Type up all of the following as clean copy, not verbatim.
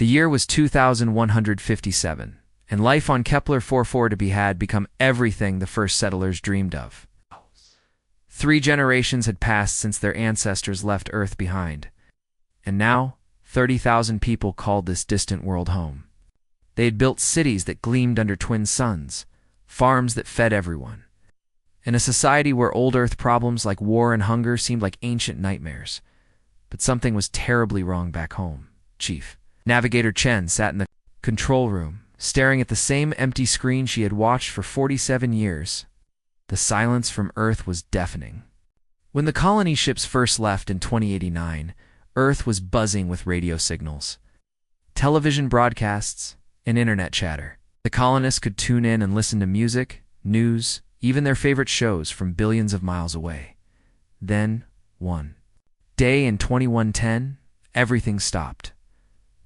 The year was 2157, and life on Kepler-44 to be had become everything the first settlers dreamed of. 3 generations had passed since their ancestors left Earth behind, and now 30,000 people called this distant world home. They had built cities that gleamed under twin suns, farms that fed everyone, and a society where old Earth problems like war and hunger seemed like ancient nightmares. But something was terribly wrong back home. Chief Navigator Chen sat in the control room, staring at the same empty screen she had watched for 47 years. The silence from Earth was deafening. When the colony ships first left in 2089, Earth was buzzing with radio signals, television broadcasts, and internet chatter. The colonists could tune in and listen to music, news, even their favorite shows from billions of miles away. Then, one day in 2110, everything stopped.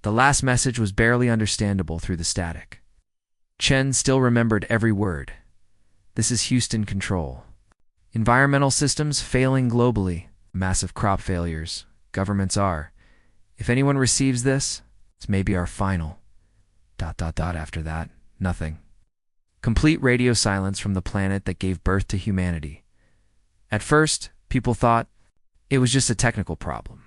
The last message was barely understandable through the static. Chen still remembered every word. This is Houston Control. Environmental systems failing globally. Massive crop failures. Governments are. If anyone receives this, it's maybe our final. ... After that, nothing. Complete radio silence from the planet that gave birth to humanity. At first, people thought it was just a technical problem.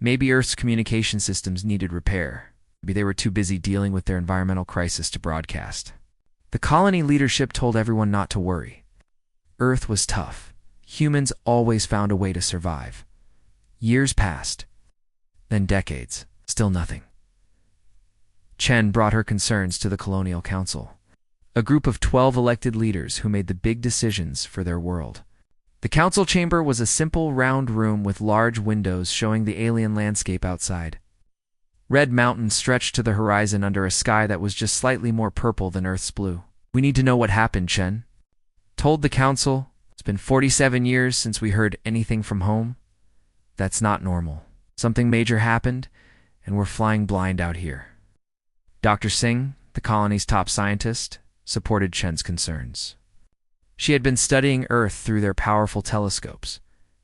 Maybe Earth's communication systems needed repair. Maybe they were too busy dealing with their environmental crisis to broadcast. The colony leadership told everyone not to worry. Earth was tough. Humans always found a way to survive. Years passed. Then decades. Still nothing. Chen brought her concerns to the Colonial Council, a group of 12 elected leaders who made the big decisions for their world. The council chamber was a simple round room with large windows showing the alien landscape outside. Red mountains stretched to the horizon under a sky that was just slightly more purple than Earth's blue. We need to know what happened, Chen told the council. It's been 47 years since we heard anything from home. That's not normal. Something major happened, and we're flying blind out here. Dr. Singh, the colony's top scientist, supported Chen's concerns. She had been studying Earth through their powerful telescopes,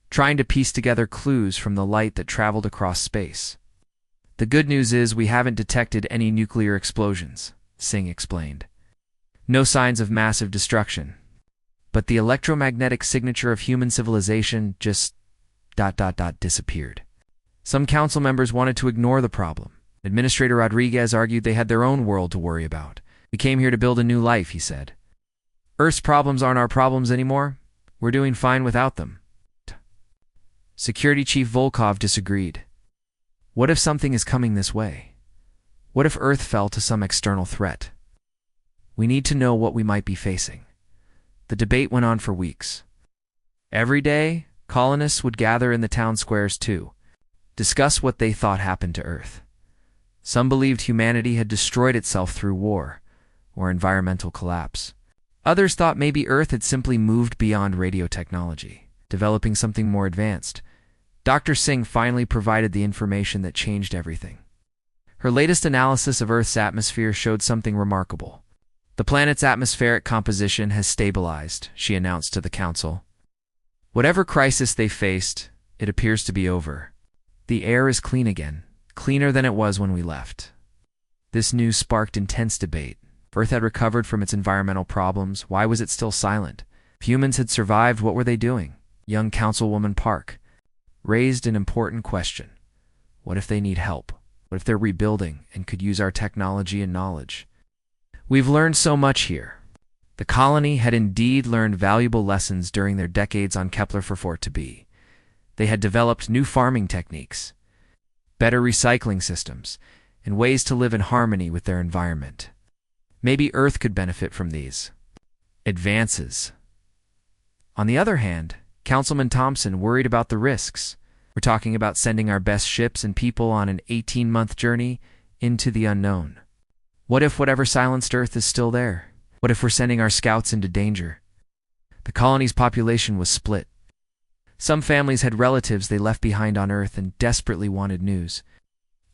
trying to piece together clues from the light that traveled across space. The good news is we haven't detected any nuclear explosions, Singh explained. No signs of massive destruction. But the electromagnetic signature of human civilization just ... disappeared. Some council members wanted to ignore the problem. Administrator Rodriguez argued they had their own world to worry about. We came here to build a new life, he said. Earth's problems aren't our problems anymore. We're doing fine without them. Security Chief Volkov disagreed. What if something is coming this way? What if Earth fell to some external threat? We need to know what we might be facing. The debate went on for weeks. Every day, colonists would gather in the town squares too, discuss what they thought happened to Earth. Some believed humanity had destroyed itself through war or environmental collapse. Others thought maybe Earth had simply moved beyond radio technology, developing something more advanced. Dr. Singh finally provided the information that changed everything. Her latest analysis of Earth's atmosphere showed something remarkable. The planet's atmospheric composition has stabilized, she announced to the council. Whatever crisis they faced, it appears to be over. The air is clean again. Cleaner than it was when we left. This news sparked intense debate. Earth had recovered from its environmental problems. Why was it still silent? If humans had survived, what were they doing? Young Councilwoman Park raised an important question. What if they need help? What if they're rebuilding and could use our technology and knowledge? We've learned so much here. The colony had indeed learned valuable lessons during their decades on Kepler-44b. They had developed new farming techniques, better recycling systems, and ways to live in harmony with their environment. Maybe Earth could benefit from these advances. On the other hand, Councilman Thompson worried about the risks. We're talking about sending our best ships and people on an 18-month journey into the unknown. What if whatever silenced Earth is still there? What if we're sending our scouts into danger? The colony's population was split. Some families had relatives they left behind on Earth and desperately wanted news.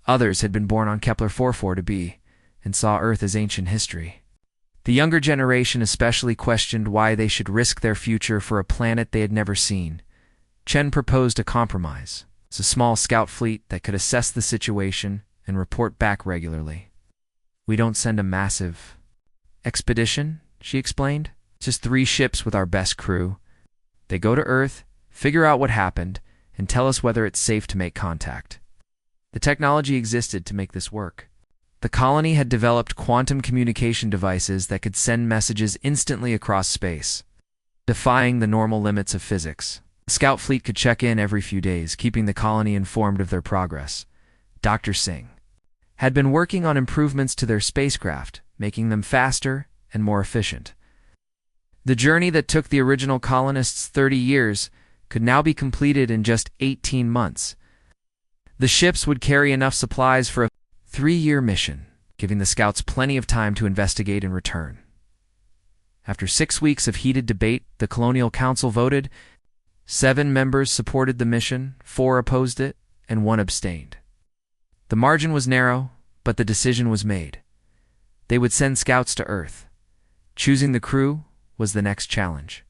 Others had been born on Kepler-44b and saw Earth as ancient history. The younger generation especially questioned why they should risk their future for a planet they had never seen. Chen proposed a compromise. It's a small scout fleet that could assess the situation and report back regularly. We don't send a massive expedition, she explained. Just 3 ships with our best crew. They go to Earth, figure out what happened, and tell us whether it's safe to make contact. The technology existed to make this work. The colony had developed quantum communication devices that could send messages instantly across space, defying the normal limits of physics. The scout fleet could check in every few days, keeping the colony informed of their progress. Dr. Singh had been working on improvements to their spacecraft, making them faster and more efficient. The journey that took the original colonists 30 years could now be completed in just 18 months. The ships would carry enough supplies for a 3-year mission, giving the scouts plenty of time to investigate and return. After 6 weeks of heated debate, the Colonial Council voted. 7 members supported the mission, 4 opposed it, and 1 abstained. The margin was narrow, but the decision was made. They would send scouts to Earth. Choosing the crew was the next challenge.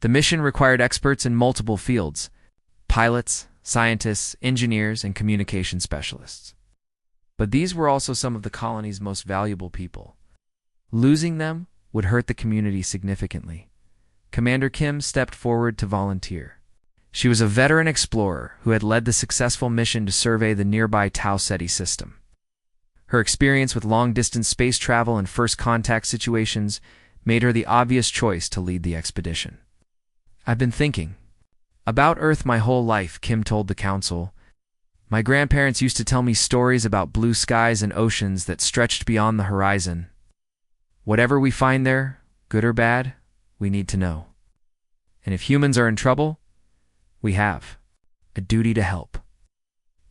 The mission required experts in multiple fields: pilots, scientists, engineers, and communication specialists. But these were also some of the colony's most valuable people. Losing them would hurt the community significantly. Commander Kim stepped forward to volunteer. She was a veteran explorer who had led the successful mission to survey the nearby Tau Ceti system. Her experience with long-distance space travel and first contact situations made her the obvious choice to lead the expedition. "I've been thinking about Earth my whole life," Kim told the council. "My grandparents used to tell me stories about blue skies and oceans that stretched beyond the horizon. Whatever we find there, good or bad, we need to know. And if humans are in trouble, we have a duty to help."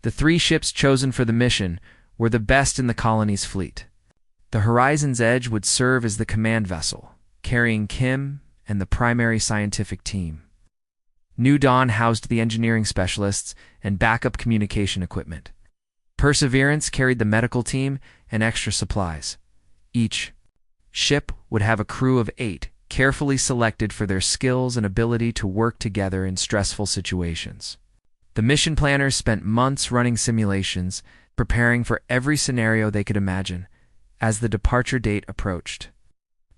The 3 ships chosen for the mission were the best in the colony's fleet. The Horizon's Edge would serve as the command vessel, carrying Kim and the primary scientific team. New Dawn housed the engineering specialists and backup communication equipment. Perseverance carried the medical team and extra supplies. Each ship would have a crew of 8, carefully selected for their skills and ability to work together in stressful situations. The mission planners spent months running simulations, preparing for every scenario they could imagine. As the departure date approached,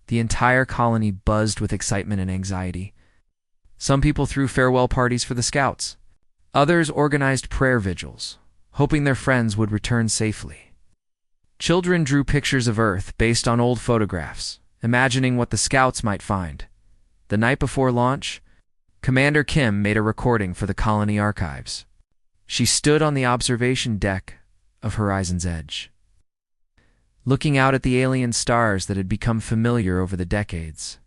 the entire colony buzzed with excitement and anxiety. Some people threw farewell parties for the scouts. Others organized prayer vigils, hoping their friends would return safely. Children drew pictures of Earth based on old photographs, imagining what the scouts might find. The night before launch, Commander Kim made a recording for the colony archives. She stood on the observation deck of Horizon's Edge, looking out at the alien stars that had become familiar over the decades.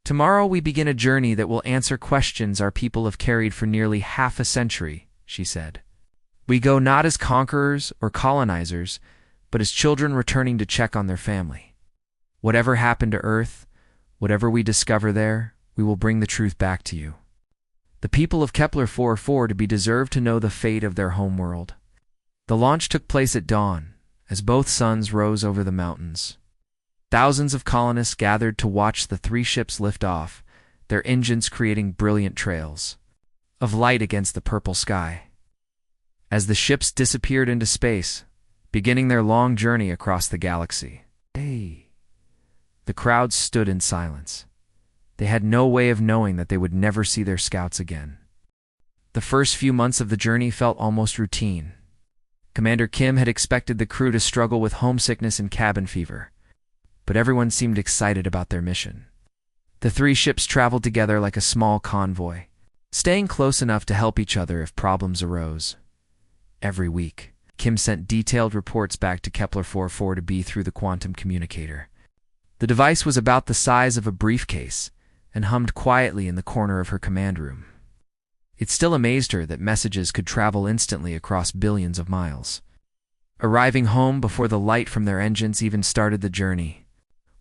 "Tomorrow we begin a journey that will answer questions our people have carried for nearly half a century," she said. "We go not as conquerors or colonizers, but as children returning to check on their family. Whatever happened to Earth, whatever we discover there, we will bring the truth back to you. The people of Kepler 4 to be deserve to know the fate of their homeworld." The launch took place at dawn, as both suns rose over the mountains. Thousands of colonists gathered to watch the 3 ships lift off, their engines creating brilliant trails of light against the purple sky. As the ships disappeared into space, beginning their long journey across the galaxy, the crowd stood in silence. They had no way of knowing that they would never see their scouts again. The first few months of the journey felt almost routine. Commander Kim had expected the crew to struggle with homesickness and cabin fever, but everyone seemed excited about their mission. The 3 ships traveled together like a small convoy, staying close enough to help each other if problems arose. Every week, Kim sent detailed reports back to Kepler 4 to be through the quantum communicator. The device was about the size of a briefcase and hummed quietly in the corner of her command room. It still amazed her that messages could travel instantly across billions of miles, arriving home before the light from their engines even started the journey.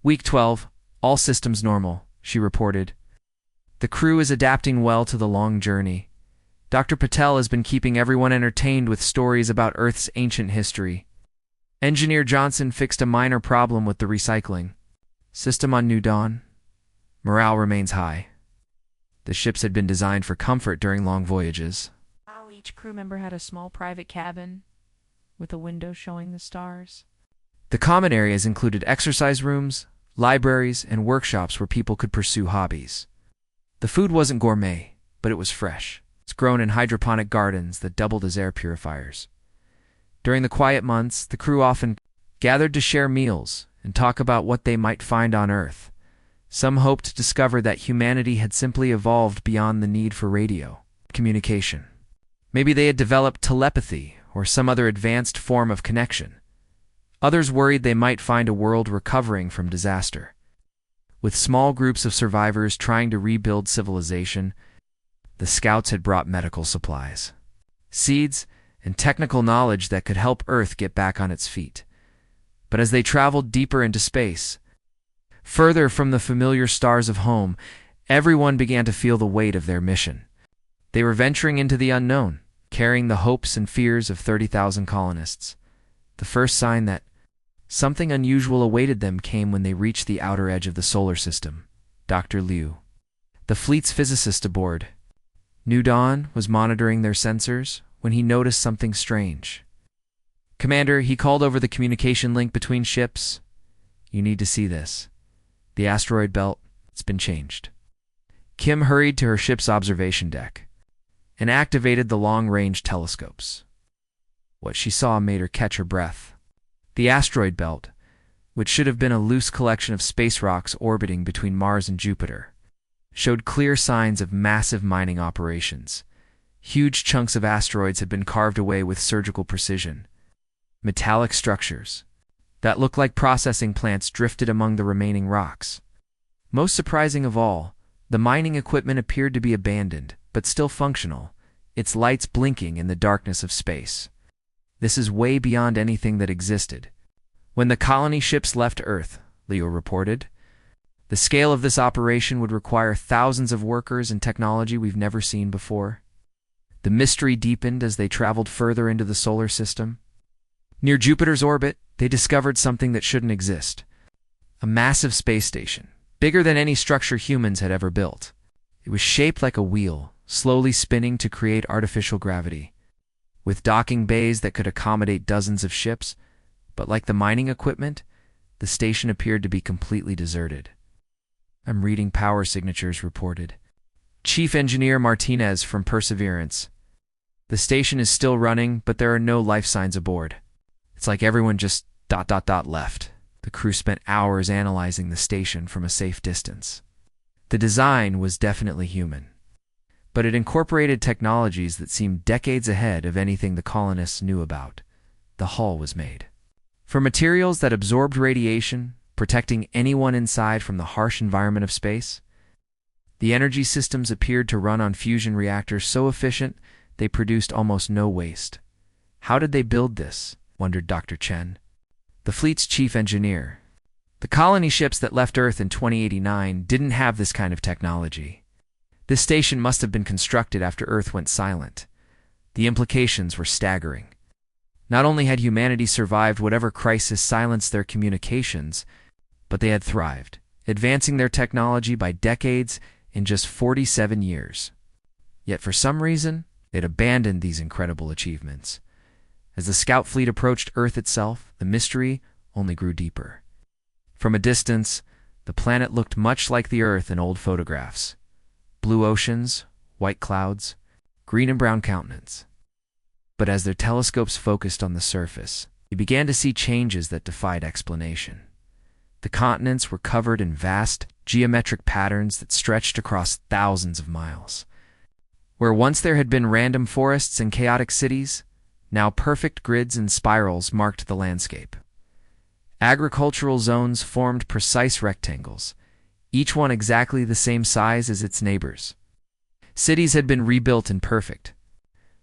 "Week 12, all systems normal," she reported. "The crew is adapting well to the long journey. Dr. Patel has been keeping everyone entertained with stories about Earth's ancient history. Engineer Johnson fixed a minor problem with the recycling system on New Dawn. Morale remains high. The ships had been designed for comfort during long voyages. Each crew member had a small private cabin, with a window showing the stars. The common areas included exercise rooms, libraries, and workshops where people could pursue hobbies. The food wasn't gourmet, but it was fresh. It's grown in hydroponic gardens that doubled as air purifiers. During the quiet months, the crew often gathered to share meals and talk about what they might find on Earth. Some hoped to discover that humanity had simply evolved beyond the need for radio communication. Maybe they had developed telepathy or some other advanced form of connection. Others worried they might find a world recovering from disaster. With small groups of survivors trying to rebuild civilization, the scouts had brought medical supplies, seeds, and technical knowledge that could help Earth get back on its feet. But as they traveled deeper into space, further from the familiar stars of home, everyone began to feel the weight of their mission. They were venturing into the unknown, carrying the hopes and fears of 30,000 colonists. The first sign that something unusual awaited them came when they reached the outer edge of the solar system. Dr. Liu, the fleet's physicist aboard, New Dawn, was monitoring their sensors when he noticed something strange. "Commander," he called over the communication link between ships. "You need to see this. The asteroid belt, it's been changed." Kim hurried to her ship's observation deck and activated the long-range telescopes. What she saw made her catch her breath. The asteroid belt, which should have been a loose collection of space rocks orbiting between Mars and Jupiter, showed clear signs of massive mining operations. Huge chunks of asteroids had been carved away with surgical precision. Metallic structures that looked like processing plants drifted among the remaining rocks. Most surprising of all, the mining equipment appeared to be abandoned, but still functional, its lights blinking in the darkness of space. This is way beyond anything that existed when the colony ships left Earth, Leo reported. The scale of this operation would require thousands of workers and technology we've never seen before. The mystery deepened as they traveled further into the solar system. Near Jupiter's orbit, they discovered something that shouldn't exist. A massive space station, bigger than any structure humans had ever built. It was shaped like a wheel, slowly spinning to create artificial gravity, with docking bays that could accommodate dozens of ships, but like the mining equipment, the station appeared to be completely deserted. "I'm reading power signatures," reported Chief Engineer Martinez from Perseverance. "The station is still running, but there are no life signs aboard. It's like everyone just ... left." The crew spent hours analyzing the station from a safe distance. The design was definitely human, but it incorporated technologies that seemed decades ahead of anything the colonists knew about. The hull was made from materials that absorbed radiation, protecting anyone inside from the harsh environment of space. The energy systems appeared to run on fusion reactors so efficient they produced almost no waste. "How did they build this?" wondered Dr. Chen, the fleet's chief engineer. The colony ships that left Earth in 2089 didn't have this kind of technology. This station must have been constructed after Earth went silent. The implications were staggering. Not only had humanity survived whatever crisis silenced their communications, but they had thrived, advancing their technology by decades in just 47 years. Yet for some reason, they'd abandoned these incredible achievements. As the scout fleet approached Earth itself, the mystery only grew deeper. From a distance, the planet looked much like the Earth in old photographs. Blue oceans, white clouds, green and brown continents. But as their telescopes focused on the surface, they began to see changes that defied explanation. The continents were covered in vast, geometric patterns that stretched across thousands of miles. Where once there had been random forests and chaotic cities, now perfect grids and spirals marked the landscape. Agricultural zones formed precise rectangles, each one exactly the same size as its neighbors. Cities had been rebuilt in perfect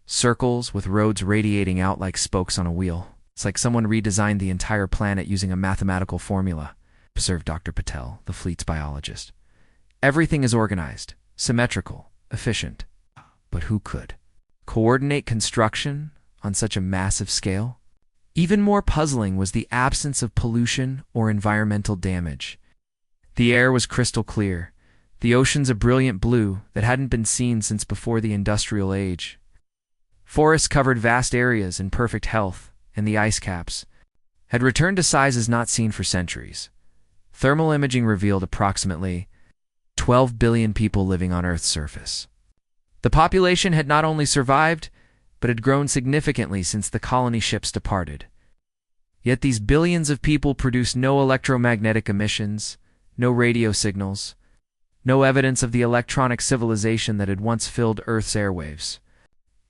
circles with roads radiating out like spokes on a wheel. "It's like someone redesigned the entire planet using a mathematical formula," observed Dr. Patel, the fleet's biologist. "Everything is organized, symmetrical, efficient. But who could coordinate construction on such a massive scale?" Even more puzzling was the absence of pollution or environmental damage. The air was crystal clear, the oceans a brilliant blue that hadn't been seen since before the industrial age. Forests covered vast areas in perfect health, and the ice caps, had returned to sizes not seen for centuries. Thermal imaging revealed approximately 12 billion people living on Earth's surface. The population had not only survived, but had grown significantly since the colony ships departed. Yet these billions of people produced no electromagnetic emissions, no radio signals, no evidence of the electronic civilization that had once filled Earth's airwaves.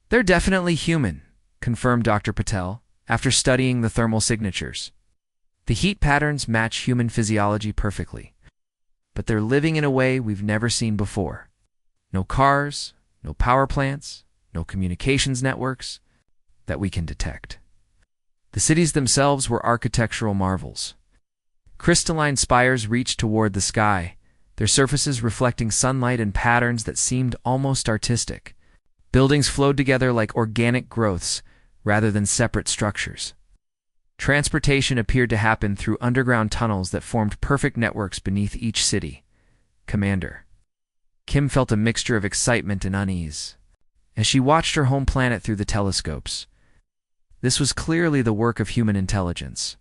"They're definitely human," confirmed Dr. Patel, after studying the thermal signatures. "The heat patterns match human physiology perfectly. But they're living in a way we've never seen before. No cars, no power plants, no communications networks that we can detect." The cities themselves were architectural marvels. Crystalline spires reached toward the sky, their surfaces reflecting sunlight in patterns that seemed almost artistic. Buildings flowed together like organic growths rather than separate structures. Transportation appeared to happen through underground tunnels that formed perfect networks beneath each city. Commander Kim felt a mixture of excitement and unease as she watched her home planet through the telescopes. This was clearly the work of human intelligence,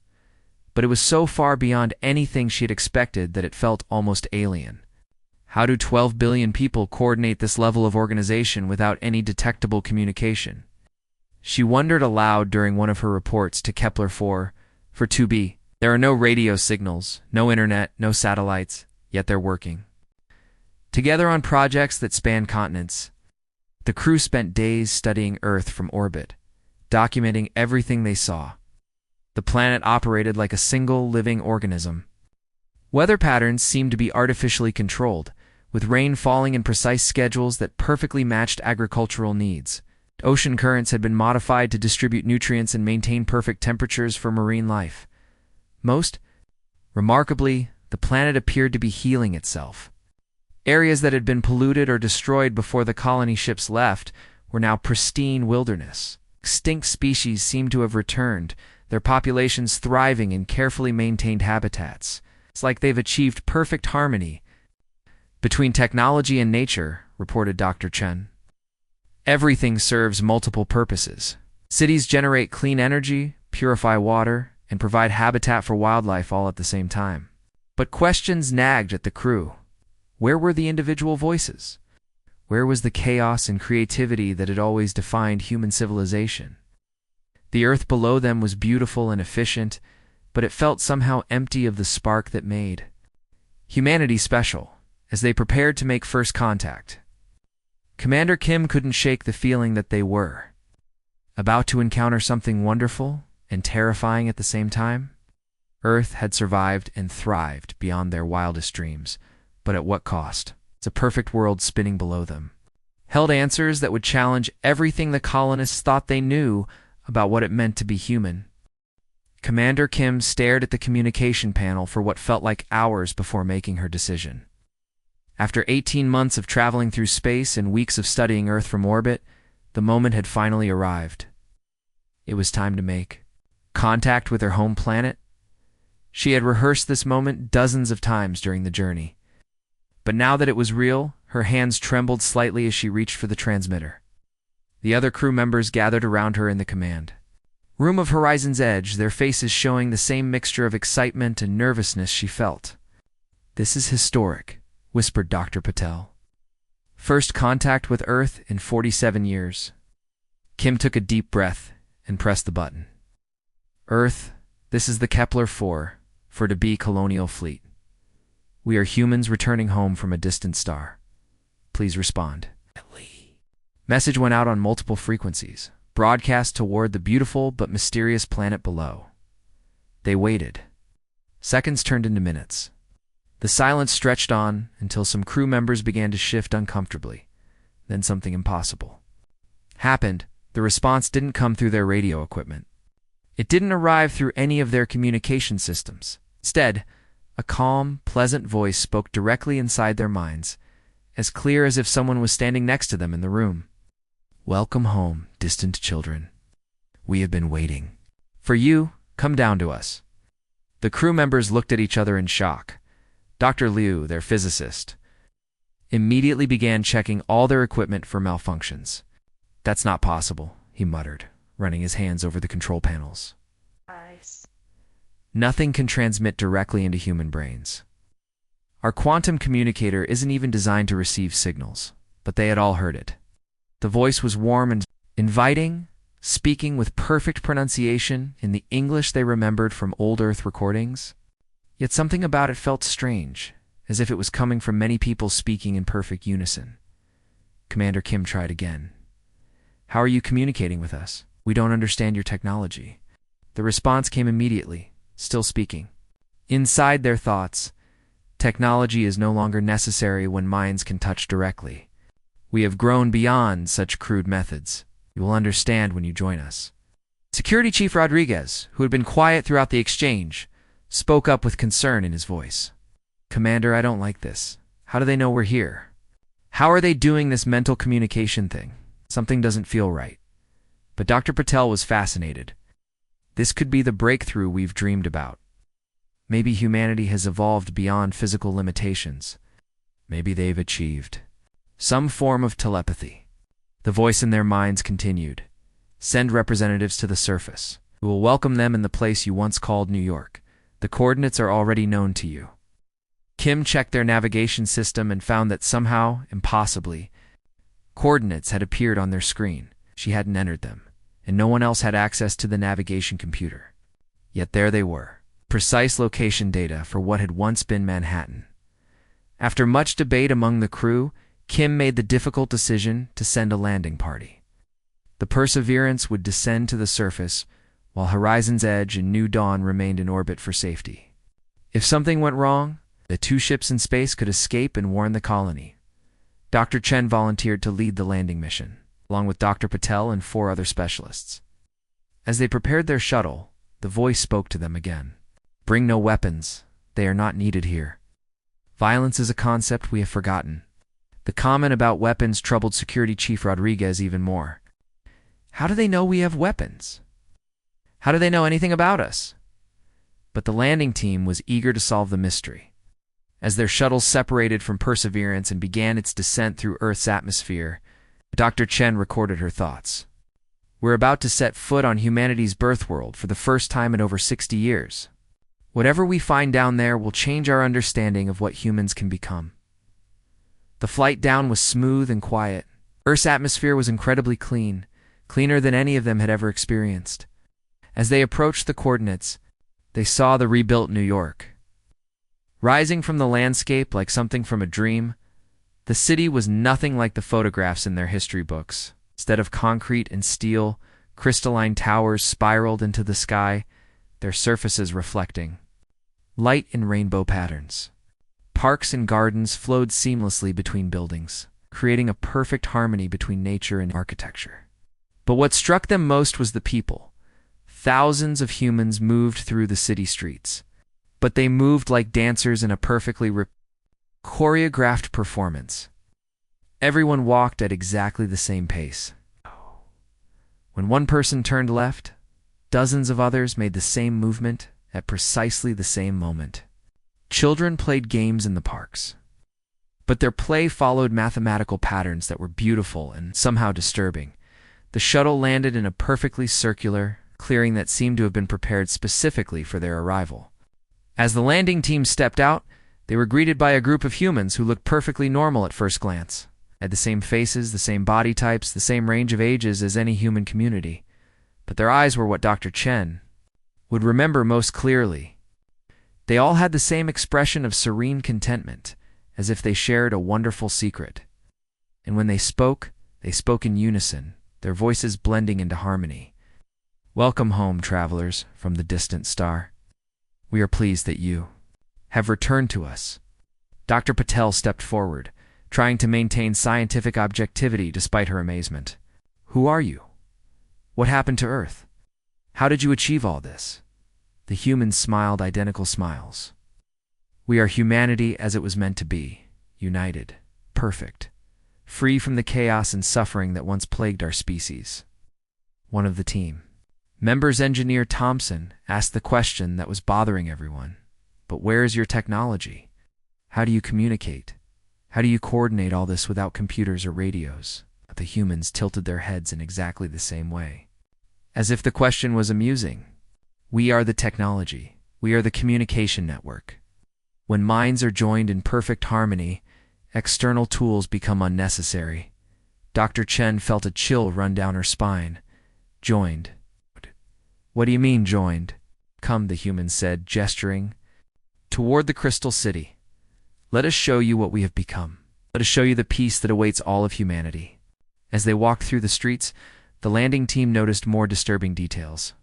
but it was so far beyond anything she had expected that it felt almost alien. How do 12 billion people coordinate this level of organization without any detectable communication? She wondered aloud during one of her reports to Kepler-4 for 2b. There are no radio signals, no internet, no satellites, yet they're working. Together on projects that span continents, the crew spent days studying Earth from orbit, documenting everything they saw. The planet operated like a single living organism. Weather patterns seemed to be artificially controlled, with rain falling in precise schedules that perfectly matched agricultural needs. Ocean currents had been modified to distribute nutrients and maintain perfect temperatures for marine life. Most remarkably, the planet appeared to be healing itself. Areas that had been polluted or destroyed before the colony ships left were now pristine wilderness. Extinct species seemed to have returned, their populations thriving in carefully maintained habitats. It's like they've achieved perfect harmony between technology and nature, reported Dr. Chen. Everything serves multiple purposes. Cities generate clean energy, purify water, and provide habitat for wildlife all at the same time. But questions nagged at the crew. Where were the individual voices? Where was the chaos and creativity that had always defined human civilization? The Earth below them was beautiful and efficient, but it felt somehow empty of the spark that made humanity special. As they prepared to make first contact, Commander Kim couldn't shake the feeling that they were about to encounter something wonderful and terrifying at the same time. Earth had survived and thrived beyond their wildest dreams, but at what cost? It's a perfect world spinning below them held answers that would challenge everything the colonists thought they knew about what it meant to be human. Commander Kim stared at the communication panel for what felt like hours before making her decision. After 18 months of traveling through space and weeks of studying Earth from orbit, the moment had finally arrived. It was time to make contact with her home planet. She had rehearsed this moment dozens of times during the journey. But now that it was real, her hands trembled slightly as she reached for the transmitter. The other crew members gathered around her in the command room of Horizon's Edge, their faces showing the same mixture of excitement and nervousness she felt. "This is historic," whispered Dr. Patel. "First contact with Earth in 47 years. Kim took a deep breath and pressed the button. "Earth, this is the Kepler-4 for to be Colonial Fleet. We are humans returning home from a distant star. Please respond." Message went out on multiple frequencies, broadcast toward the beautiful but mysterious planet below. They waited. Seconds turned into minutes. The silence stretched on until some crew members began to shift uncomfortably. Then something impossible happened. The response didn't come through their radio equipment. It didn't arrive through any of their communication systems. Instead, a calm, pleasant voice spoke directly inside their minds, as clear as if someone was standing next to them in the room. "Welcome home, distant children. We have been waiting for you. Come down to us." The crew members looked at each other in shock. Dr. Liu, their physicist, immediately began checking all their equipment for malfunctions. "That's not possible," he muttered. running his hands over the control panels. Nice. Nothing can transmit directly into human brains. Our quantum communicator isn't even designed to receive signals, but they had all heard it. The voice was warm and inviting, speaking with perfect pronunciation in the English they remembered from old Earth recordings. Yet something about it felt strange, as if it was coming from many people speaking in perfect unison. Commander Kim tried again. "How are you communicating with us? We don't understand your technology." The response came immediately, still speaking. Inside their thoughts, technology is no longer necessary when minds can touch directly. We have grown beyond such crude methods. You will understand when you join us. Security Chief Rodriguez, who had been quiet throughout the exchange, spoke up with concern in his voice. "Commander, I don't like this. How do they know we're here? How are they doing this mental communication thing? Something doesn't feel right." But Dr. Patel was fascinated. This could be the breakthrough we've dreamed about. Maybe humanity has evolved beyond physical limitations. Maybe they've achieved some form of telepathy. The voice in their minds continued. "Send representatives to the surface. We will welcome them in the place you once called New York. The coordinates are already known to you." Kim checked their navigation system and found that somehow, impossibly, coordinates had appeared on their screen. She hadn't entered them, and no one else had access to the navigation computer. Yet there they were, precise location data for what had once been Manhattan. After much debate among the crew, Kim made the difficult decision to send a landing party. The Perseverance would descend to the surface, while Horizon's Edge and New Dawn remained in orbit for safety. If something went wrong, the two ships in space could escape and warn the colony. Dr. Chen volunteered to lead the landing mission, along with Dr. Patel and 4 other specialists. As they prepared their shuttle, the voice spoke to them again. "Bring no weapons. They are not needed here. Violence is a concept we have forgotten." The comment about weapons troubled Security Chief Rodriguez even more. How do they know we have weapons? How do they know anything about us? But the landing team was eager to solve the mystery. As their shuttles separated from Perseverance and began its descent through Earth's atmosphere, Dr. Chen recorded her thoughts. "We're about to set foot on humanity's birth world for the first time in over 60 years. Whatever we find down there will change our understanding of what humans can become." The flight down was smooth and quiet. Earth's atmosphere was incredibly clean, cleaner than any of them had ever experienced. As they approached the coordinates, they saw the rebuilt New York. Rising from the landscape like something from a dream, the city was nothing like the photographs in their history books. Instead of concrete and steel, crystalline towers spiraled into the sky, their surfaces reflecting light in rainbow patterns. Parks and gardens flowed seamlessly between buildings, creating a perfect harmony between nature and architecture. But what struck them most was the people. Thousands of humans moved through the city streets, but they moved like dancers in a perfectly choreographed performance. Everyone walked at exactly the same pace. When one person turned left, dozens of others made the same movement at precisely the same moment. Children played games in the parks, but their play followed mathematical patterns that were beautiful and somehow disturbing. The shuttle landed in a perfectly circular clearing that seemed to have been prepared specifically for their arrival. As the landing team stepped out, they were greeted by a group of humans who looked perfectly normal at first glance. Had the same faces, the same body types, the same range of ages as any human community. But their eyes were what Dr. Chen would remember most clearly. They all had the same expression of serene contentment, as if they shared a wonderful secret. And when they spoke in unison, their voices blending into harmony. "Welcome home, travelers from the distant star. We are pleased that you have returned to us." Dr. Patel stepped forward, trying to maintain scientific objectivity despite her amazement. "Who are you? What happened to Earth? How did you achieve all this?" The humans smiled identical smiles. "We are humanity as it was meant to be, united, perfect, free from the chaos and suffering that once plagued our species." One of the team members, Engineer Thompson, asked the question that was bothering everyone. "But where is your technology? How do you communicate? How do you coordinate all this without computers or radios?" The humans tilted their heads in exactly the same way. as if the question was amusing. We are the technology. We are the communication network. When minds are joined in perfect harmony, external tools become unnecessary. Dr. Chen felt a chill run down her spine. Joined. What do you mean, joined? Come, the human said, gesturing toward the crystal city. Let us show you what we have become. Let us show you the peace that awaits all of humanity. As they walked through the streets, the landing team noticed more disturbing details.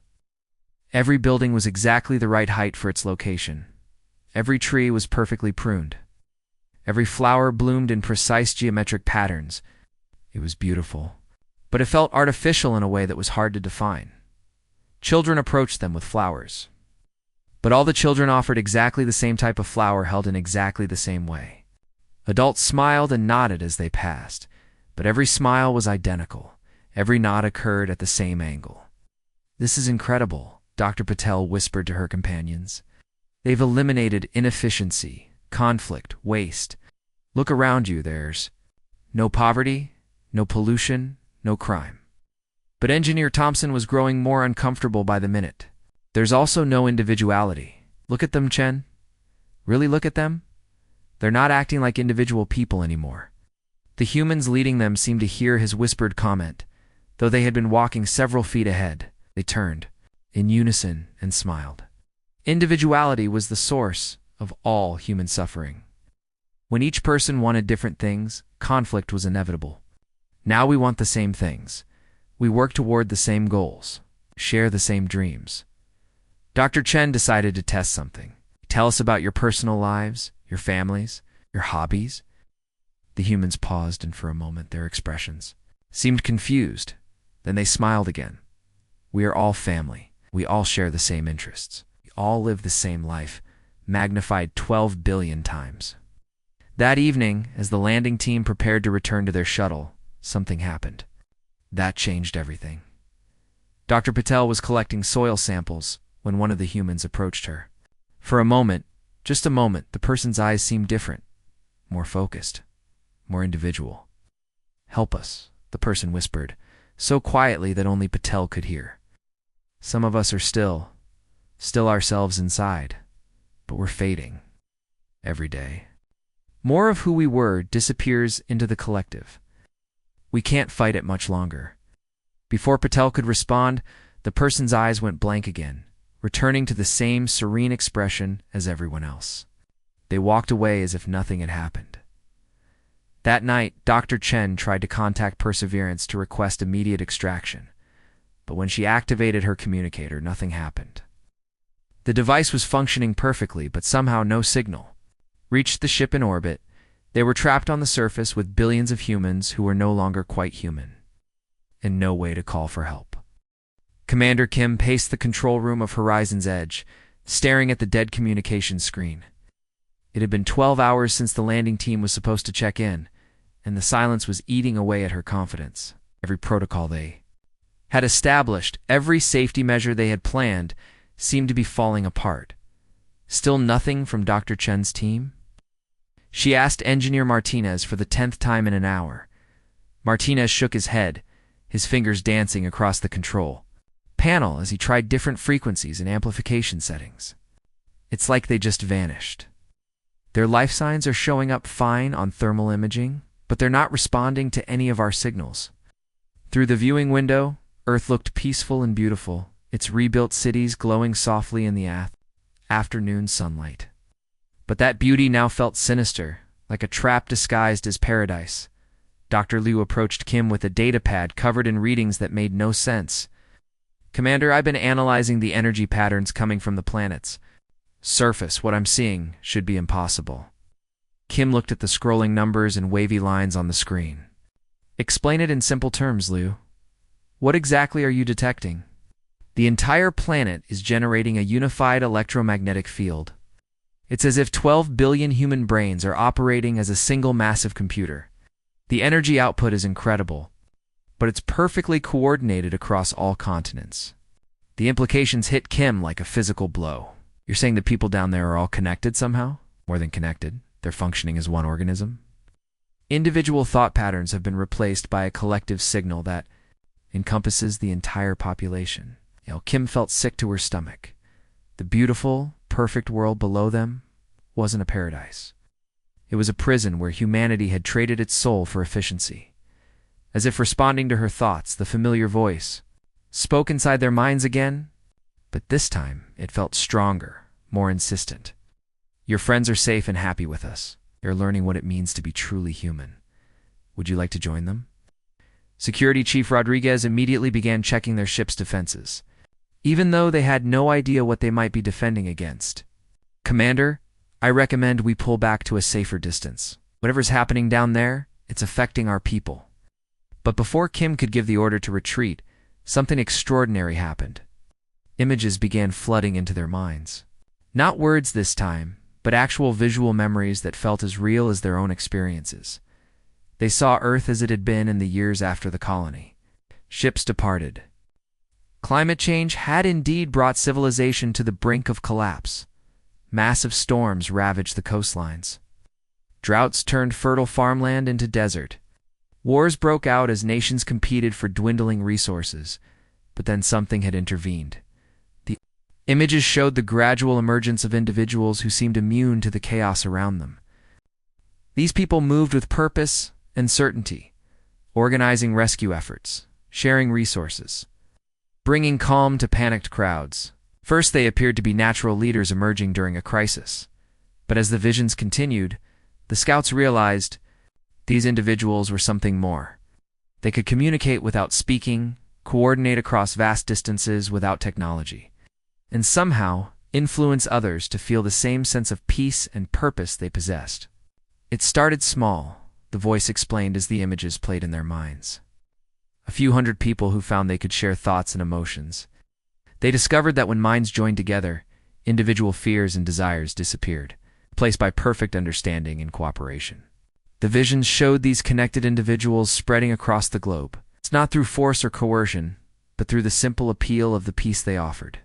Every building was exactly the right height for its location. Every tree was perfectly pruned. Every flower bloomed in precise geometric patterns. It was beautiful, but it felt artificial in a way that was hard to define. Children approached them with flowers, but all the children offered exactly the same type of flower held in exactly the same way. Adults smiled and nodded as they passed, but every smile was identical. Every nod occurred at the same angle. This is incredible, Dr. Patel whispered to her companions. They've eliminated inefficiency, conflict, waste. Look around you, there's no poverty, no pollution, no crime. But Engineer Thompson was growing more uncomfortable by the minute. There's also no individuality. Look at them, Chen. Really look at them? They're not acting like individual people anymore. The humans leading them seemed to hear his whispered comment. Though they had been walking several feet ahead, they turned, in unison, and smiled. Individuality was the source of all human suffering. When each person wanted different things, conflict was inevitable. Now we want the same things. We work toward the same goals, share the same dreams. Dr. Chen decided to test something. Tell us about your personal lives, your families, your hobbies. The humans paused, and for a moment their expressions seemed confused. Then they smiled again. We are all family. We all share the same interests. We all live the same life, magnified 12 billion times. That evening, as the landing team prepared to return to their shuttle, something happened. That changed everything. Dr. Patel was collecting soil samples when one of the humans approached her. For a moment, just a moment, the person's eyes seemed different, more focused, more individual. Help us, the person whispered, so quietly that only Patel could hear. Some of us are still ourselves inside, but we're fading every day. More of who we were disappears into the collective. We can't fight it much longer. Before Patel could respond, the person's eyes went blank again, returning to the same serene expression as everyone else. They walked away as if nothing had happened. That night, Dr. Chen tried to contact Perseverance to request immediate extraction, but when she activated her communicator, nothing happened. The device was functioning perfectly, but somehow no signal reached the ship in orbit. They were trapped on the surface with billions of humans who were no longer quite human, and no way to call for help. Commander Kim paced the control room of Horizon's Edge, staring at the dead communications screen. It had been 12 hours since the landing team was supposed to check in, and the silence was eating away at her confidence. Every protocol they had established, every safety measure they had planned, seemed to be falling apart. Still nothing from Dr. Chen's team? She asked Engineer Martinez for the 10th time in an hour. Martinez shook his head, his fingers dancing across the control panel as he tried different frequencies and amplification settings. It's like they just vanished. Their life signs are showing up fine on thermal imaging, but they're not responding to any of our signals. Through the viewing window, Earth looked peaceful and beautiful, its rebuilt cities glowing softly in the afternoon sunlight. But that beauty now felt sinister, like a trap disguised as paradise. Dr. Liu approached Kim with a datapad covered in readings that made no sense. Commander, I've been analyzing the energy patterns coming from the planets. Surface, what I'm seeing should be impossible. Kim looked at the scrolling numbers and wavy lines on the screen. Explain it in simple terms, Liu. What exactly are you detecting? The entire planet is generating a unified electromagnetic field. It's as if 12 billion human brains are operating as a single massive computer. The energy output is incredible, but it's perfectly coordinated across all continents. The implications hit Kim like a physical blow. You're saying the people down there are all connected somehow? More than connected, they're functioning as one organism? Individual thought patterns have been replaced by a collective signal that encompasses the entire population. Kim felt sick to her stomach. The beautiful, perfect world below them wasn't a paradise. It was a prison where humanity had traded its soul for efficiency. As if responding to her thoughts, the familiar voice spoke inside their minds again, but this time it felt stronger, more insistent. Your friends are safe and happy with us. They're learning what it means to be truly human. Would you like to join them? Security Chief Rodriguez immediately began checking their ship's defenses, even though they had no idea what they might be defending against. Commander, I recommend we pull back to a safer distance. Whatever's happening down there, it's affecting our people. But before Kim could give the order to retreat, something extraordinary happened. Images began flooding into their minds. Not words this time, but actual visual memories that felt as real as their own experiences. They saw Earth as it had been in the years after the colony. Ships departed. Climate change had indeed brought civilization to the brink of collapse. Massive storms ravaged the coastlines. Droughts turned fertile farmland into desert. Wars broke out as nations competed for dwindling resources, but then something had intervened. The images showed the gradual emergence of individuals who seemed immune to the chaos around them. These people moved with purpose and certainty, organizing rescue efforts, sharing resources, bringing calm to panicked crowds. First, they appeared to be natural leaders emerging during a crisis. But as the visions continued, the scouts realized these individuals were something more. They could communicate without speaking, coordinate across vast distances without technology, and somehow influence others to feel the same sense of peace and purpose they possessed. It started small, the voice explained as the images played in their minds. A few hundred people who found they could share thoughts and emotions. They discovered that when minds joined together, individual fears and desires disappeared, replaced by perfect understanding and cooperation. The visions showed these connected individuals spreading across the globe. It's not through force or coercion, but through the simple appeal of the peace they offered.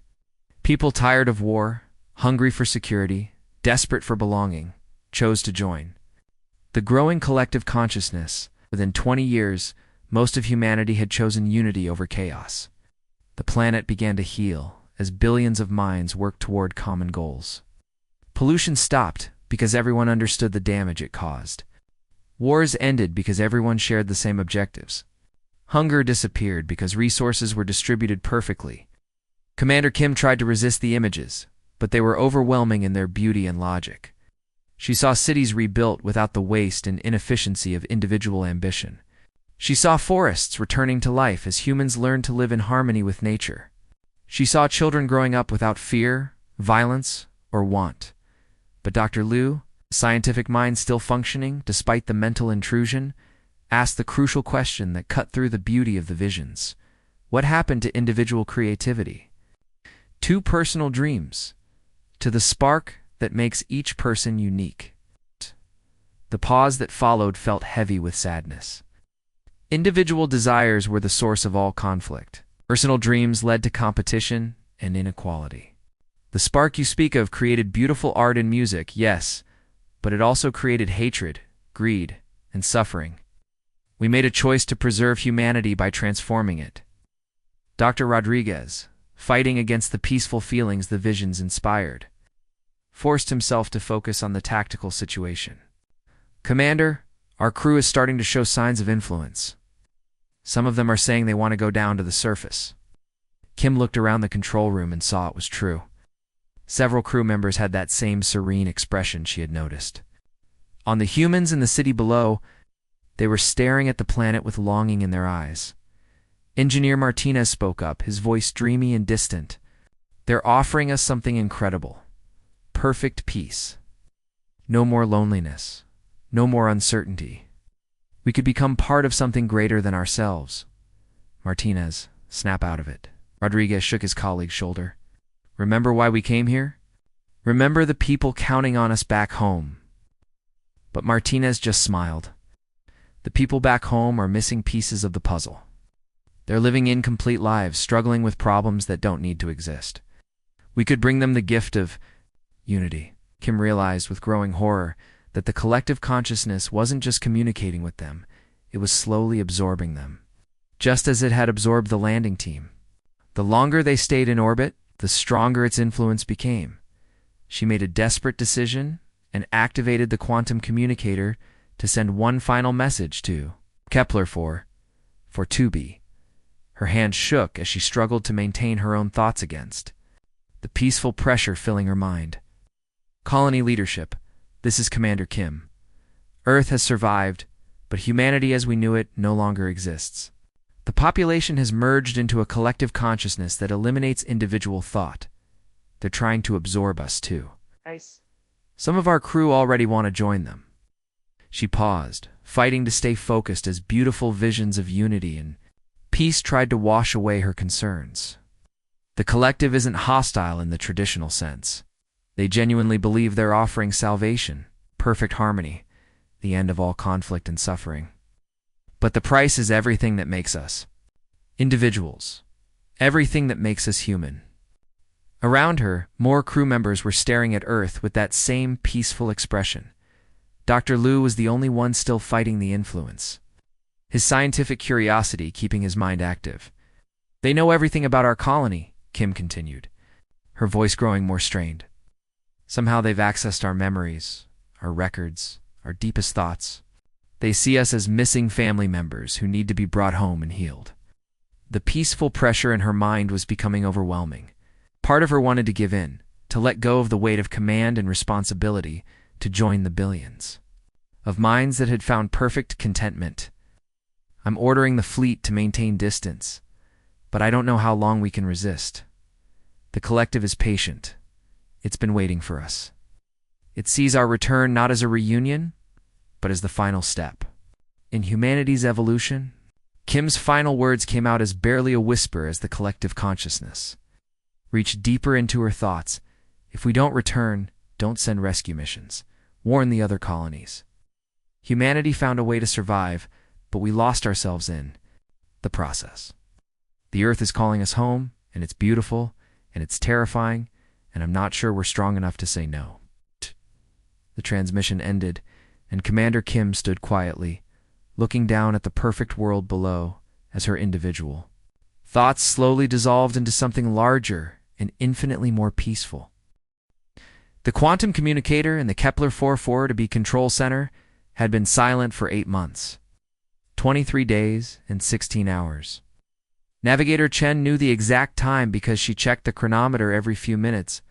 People tired of war, hungry for security, desperate for belonging, chose to join. The growing collective consciousness, within 20 years, most of humanity had chosen unity over chaos. The planet began to heal as billions of minds worked toward common goals. Pollution stopped because everyone understood the damage it caused. Wars ended because everyone shared the same objectives. Hunger disappeared because resources were distributed perfectly. Commander Kim tried to resist the images, but they were overwhelming in their beauty and logic. She saw cities rebuilt without the waste and inefficiency of individual ambition. She saw forests returning to life as humans learned to live in harmony with nature. She saw children growing up without fear, violence, or want. But Dr. Liu, a scientific mind still functioning despite the mental intrusion, asked the crucial question that cut through the beauty of the visions. What happened to individual creativity? To personal dreams, to the spark that makes each person unique. The pause that followed felt heavy with sadness. Individual desires were the source of all conflict. Personal dreams led to competition and inequality. The spark you speak of created beautiful art and music, yes, but it also created hatred, greed, and suffering. We made a choice to preserve humanity by transforming it. Dr. Rodriguez, fighting against the peaceful feelings the visions inspired, forced himself to focus on the tactical situation. Commander, our crew is starting to show signs of influence. Some of them are saying they want to go down to the surface. Kim looked around the control room and saw it was true. Several crew members had that same serene expression she had noticed. On the humans in the city below, they were staring at the planet with longing in their eyes. Engineer Martinez spoke up, his voice dreamy and distant. They're offering us something incredible. Perfect peace. No more loneliness. No more uncertainty. We could become part of something greater than ourselves. Martinez, snap out of it. Rodriguez shook his colleague's shoulder. Remember why we came here? Remember the people counting on us back home. But Martinez just smiled. The people back home are missing pieces of the puzzle. They're living incomplete lives, struggling with problems that don't need to exist. We could bring them the gift of unity. Kim realized with growing horror that the collective consciousness wasn't just communicating with them, it was slowly absorbing them. just as it had absorbed the landing team. The longer they stayed in orbit, the stronger its influence became. She made a desperate decision and activated the quantum communicator to send one final message to Kepler 4 for 2B. Her hand shook as she struggled to maintain her own thoughts against the peaceful pressure filling her mind. Colony leadership, this is Commander Kim. Earth has survived, but humanity as we knew it no longer exists. The population has merged into a collective consciousness that eliminates individual thought. They're trying to absorb us too. Nice. Some of our crew already want to join them. She paused, fighting to stay focused as beautiful visions of unity and peace tried to wash away her concerns. The collective isn't hostile in the traditional sense. They genuinely believe they're offering salvation, perfect harmony, the end of all conflict and suffering. But the price is everything that makes us individuals, everything that makes us human. Around her, more crew members were staring at Earth with that same peaceful expression. Dr. Liu was the only one still fighting the influence, his scientific curiosity keeping his mind active. They know everything about our colony, Kim continued, her voice growing more strained. Somehow they've accessed our memories, our records, our deepest thoughts. They see us as missing family members who need to be brought home and healed. The peaceful pressure in her mind was becoming overwhelming. Part of her wanted to give in, to let go of the weight of command and responsibility, to join the billions of minds that had found perfect contentment. I'm ordering the fleet to maintain distance, but I don't know how long we can resist. The collective is patient. It's been waiting for us. It sees our return not as a reunion, but as the final step in humanity's evolution. Kim's final words came out as barely a whisper as the collective consciousness reached deeper into her thoughts. If we don't return, don't send rescue missions. Warn the other colonies. Humanity found a way to survive, but we lost ourselves in the process. The Earth is calling us home, and it's beautiful, and it's terrifying, and I'm not sure we're strong enough to say no. The transmission ended, and Commander Kim stood quietly, looking down at the perfect world below as her individual thoughts slowly dissolved into something larger and infinitely more peaceful. The quantum communicator in the Kepler 4-4 control center had been silent for 8 months, 23 days and 16 hours. Navigator Chen knew the exact time because she checked the chronometer every few minutes,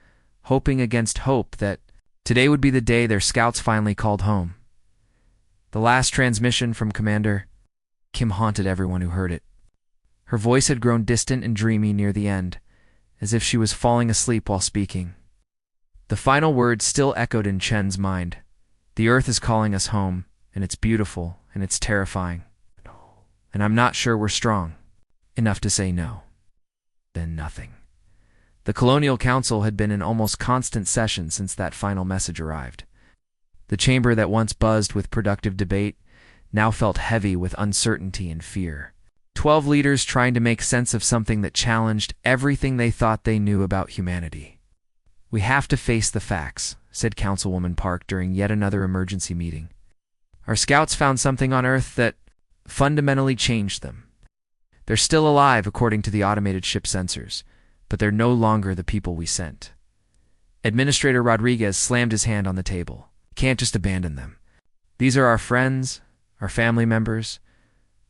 hoping against hope that today would be the day their scouts finally called home. The last transmission from Commander Kim haunted everyone who heard it. Her voice had grown distant and dreamy near the end, as if she was falling asleep while speaking. The final words still echoed in Chen's mind. The Earth is calling us home, and it's beautiful, and it's terrifying. And I'm not sure we're strong enough to say no. Then nothing. The Colonial Council had been in almost constant session since that final message arrived. The chamber that once buzzed with productive debate now felt heavy with uncertainty and fear. 12 leaders trying to make sense of something that challenged everything they thought they knew about humanity. We have to face the facts, said Councilwoman Park during yet another emergency meeting. Our scouts found something on Earth that fundamentally changed them. They're still alive according to the automated ship sensors, but they're no longer the people we sent. Administrator Rodriguez slammed his hand on the table. Can't just abandon them. These are our friends, our family members.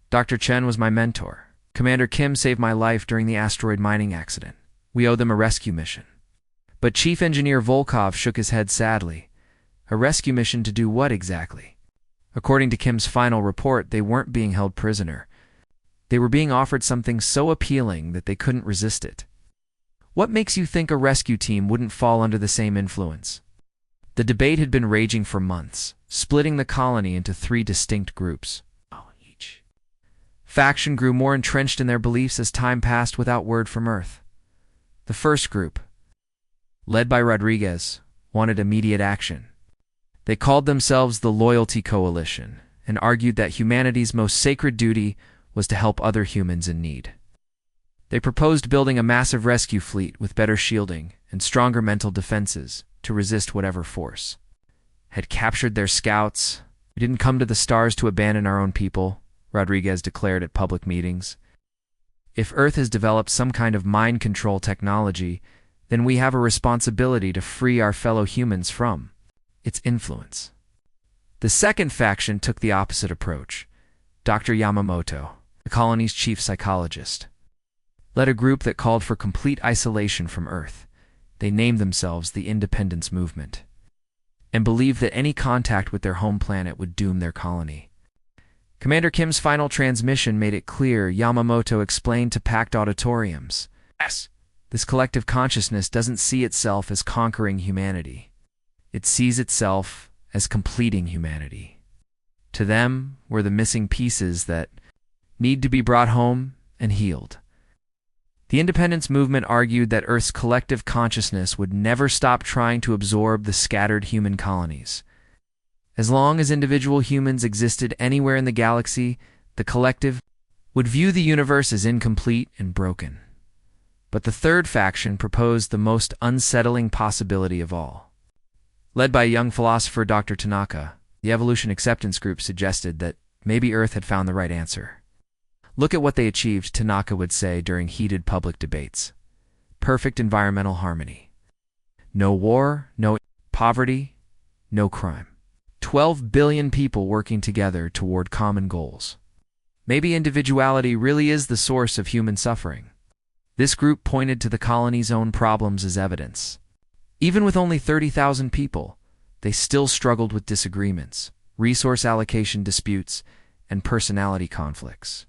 Dr. Chen was my mentor. Commander Kim saved my life during the asteroid mining accident. We owe them a rescue mission. But Chief Engineer Volkov shook his head sadly. A rescue mission to do what exactly? According to Kim's final report, they weren't being held prisoner. They were being offered something so appealing that they couldn't resist it. What makes you think a rescue team wouldn't fall under the same influence? The debate had been raging for months, splitting the colony into 3 distinct groups. Each faction grew more entrenched in their beliefs as time passed without word from Earth. The first group, led by Rodriguez, wanted immediate action. They called themselves the Loyalty Coalition and argued that humanity's most sacred duty was to help other humans in need. They proposed building a massive rescue fleet with better shielding and stronger mental defenses to resist whatever force had captured their scouts. We didn't come to the stars to abandon our own people, Rodriguez declared at public meetings. If Earth has developed some kind of mind control technology, then we have a responsibility to free our fellow humans from its influence. The second faction took the opposite approach. Dr. Yamamoto, the colony's chief psychologist, led a group that called for complete isolation from Earth. They named themselves the Independence Movement, and believed that any contact with their home planet would doom their colony. Commander Kim's final transmission made it clear. Yamamoto explained to packed auditoriums. Yes, this collective consciousness doesn't see itself as conquering humanity. It sees itself as completing humanity. To them were the missing pieces that need to be brought home and healed. The independence movement argued that Earth's collective consciousness would never stop trying to absorb the scattered human colonies. As long as individual humans existed anywhere in the galaxy, the collective would view the universe as incomplete and broken. But the third faction proposed the most unsettling possibility of all. Led by young philosopher Dr. Tanaka, the evolution acceptance group suggested that maybe Earth had found the right answer. Look at what they achieved, Tanaka would say during heated public debates. Perfect environmental harmony. No war, no poverty, no crime. 12 billion people working together toward common goals. Maybe individuality really is the source of human suffering. This group pointed to the colony's own problems as evidence. Even with only 30,000 people, they still struggled with disagreements, resource allocation disputes, and personality conflicts.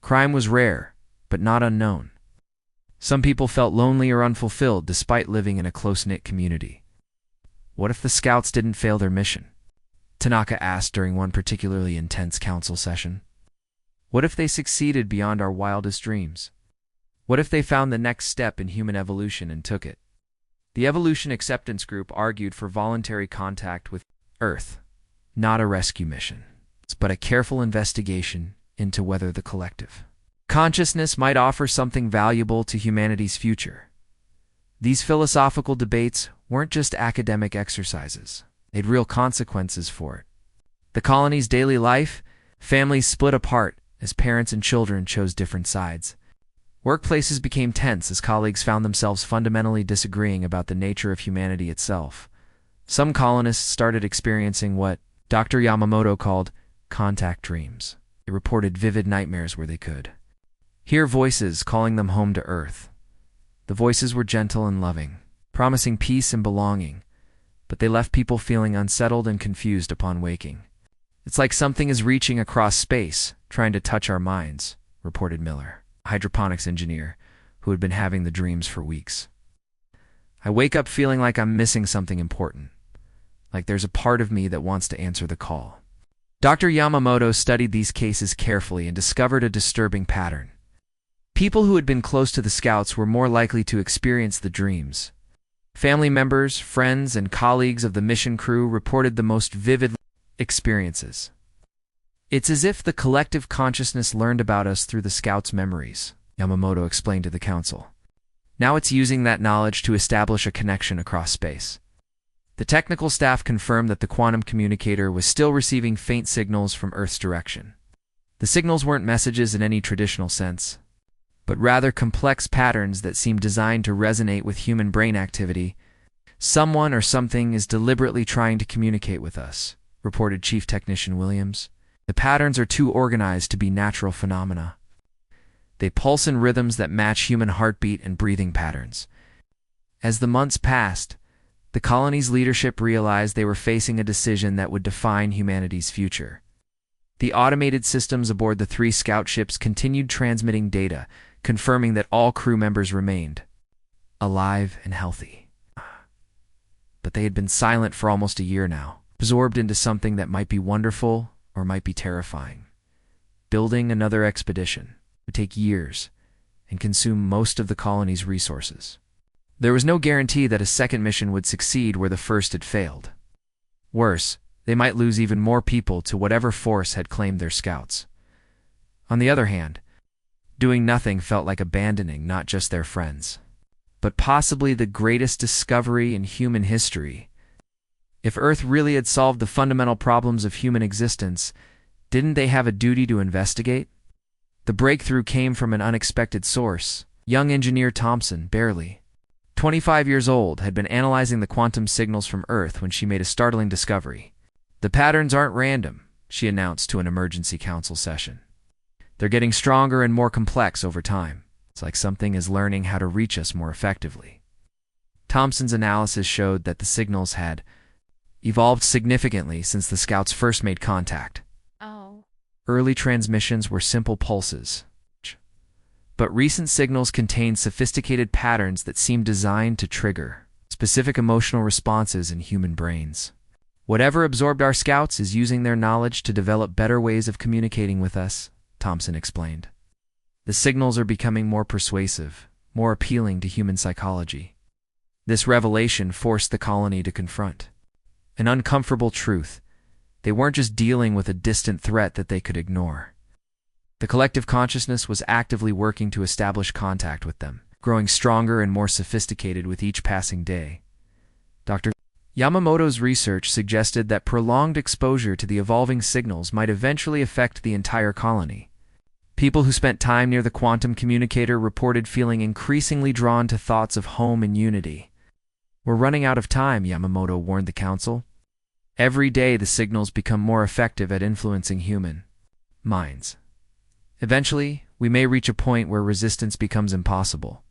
Crime was rare, but not unknown. Some people felt lonely or unfulfilled despite living in a close-knit community. What if the scouts didn't fail their mission? Tanaka asked during one particularly intense council session. What if they succeeded beyond our wildest dreams? What if they found the next step in human evolution and took it? The evolution acceptance group argued for voluntary contact with Earth, not a rescue mission, but a careful investigation into whether the collective consciousness might offer something valuable to humanity's future. These philosophical debates weren't just academic exercises. They had real consequences for it. The colony's daily life, families split apart as parents and children chose different sides. Workplaces became tense as colleagues found themselves fundamentally disagreeing about the nature of humanity itself. Some colonists started experiencing what Dr. Yamamoto called contact dreams. They reported vivid nightmares where they could hear voices calling them home to Earth. The voices were gentle and loving, promising peace and belonging, but they left people feeling unsettled and confused upon waking. It's like something is reaching across space, trying to touch our minds, reported Miller, a hydroponics engineer who had been having the dreams for weeks. I wake up feeling like I'm missing something important, like there's a part of me that wants to answer the call. Dr. Yamamoto studied these cases carefully and discovered a disturbing pattern. People who had been close to the scouts were more likely to experience the dreams. Family members, friends, and colleagues of the mission crew reported the most vivid experiences. It's as if the collective consciousness learned about us through the scouts' memories, Yamamoto explained to the council. Now it's using that knowledge to establish a connection across space. The technical staff confirmed that the quantum communicator was still receiving faint signals from Earth's direction. The signals weren't messages in any traditional sense, but rather complex patterns that seemed designed to resonate with human brain activity. Someone or something is deliberately trying to communicate with us, reported Chief Technician Williams. The patterns are too organized to be natural phenomena. They pulse in rhythms that match human heartbeat and breathing patterns. As the months passed, the colony's leadership realized they were facing a decision that would define humanity's future. The automated systems aboard the 3 scout ships continued transmitting data, confirming that all crew members remained alive and healthy. But they had been silent for almost a year now, absorbed into something that might be wonderful or might be terrifying. Building another expedition would take years and consume most of the colony's resources. There was no guarantee that a second mission would succeed where the first had failed. Worse, they might lose even more people to whatever force had claimed their scouts. On the other hand, doing nothing felt like abandoning not just their friends, but possibly the greatest discovery in human history. If Earth really had solved the fundamental problems of human existence, didn't they have a duty to investigate? The breakthrough came from an unexpected source. Young engineer Thompson, barely 25 years old, had been analyzing the quantum signals from Earth when she made a startling discovery. "The patterns aren't random," she announced to an emergency council session. "They're getting stronger and more complex over time. It's like something is learning how to reach us more effectively." Thompson's analysis showed that the signals had evolved significantly since the scouts first made contact. Oh. Early transmissions were simple pulses, but recent signals contained sophisticated patterns that seemed designed to trigger specific emotional responses in human brains. "Whatever absorbed our scouts is using their knowledge to develop better ways of communicating with us," Thompson explained. "The signals are becoming more persuasive, more appealing to human psychology." This revelation forced the colony to confront an uncomfortable truth. They weren't just dealing with a distant threat that they could ignore. The collective consciousness was actively working to establish contact with them, growing stronger and more sophisticated with each passing day. Dr. Yamamoto's research suggested that prolonged exposure to the evolving signals might eventually affect the entire colony. People who spent time near the quantum communicator reported feeling increasingly drawn to thoughts of home and unity. "We're running out of time," Yamamoto warned the council. "Every day the signals become more effective at influencing human minds. Eventually, we may reach a point where resistance becomes impossible."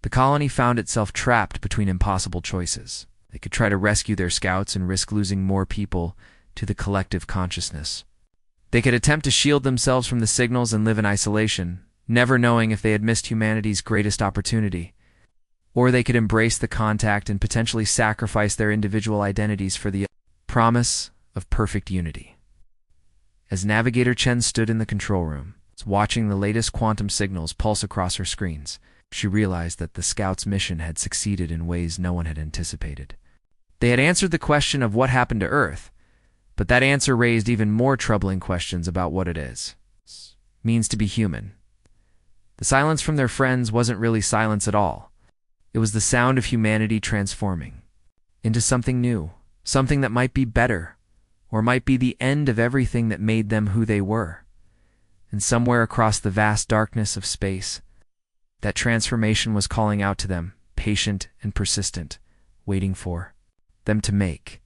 The colony found itself trapped between impossible choices. They could try to rescue their scouts and risk losing more people to the collective consciousness. They could attempt to shield themselves from the signals and live in isolation, never knowing if they had missed humanity's greatest opportunity. Or they could embrace the contact and potentially sacrifice their individual identities for the promise of perfect unity. As Navigator Chen stood in the control room, watching the latest quantum signals pulse across her screens, she realized that the scouts' mission had succeeded in ways no one had anticipated. They had answered the question of what happened to Earth, but that answer raised even more troubling questions about what it means to be human. The silence from their friends wasn't really silence at all. It was the sound of humanity transforming into something new, something that might be better, or might be the end of everything that made them who they were. And somewhere across the vast darkness of space, that transformation was calling out to them, patient and persistent, waiting for them to make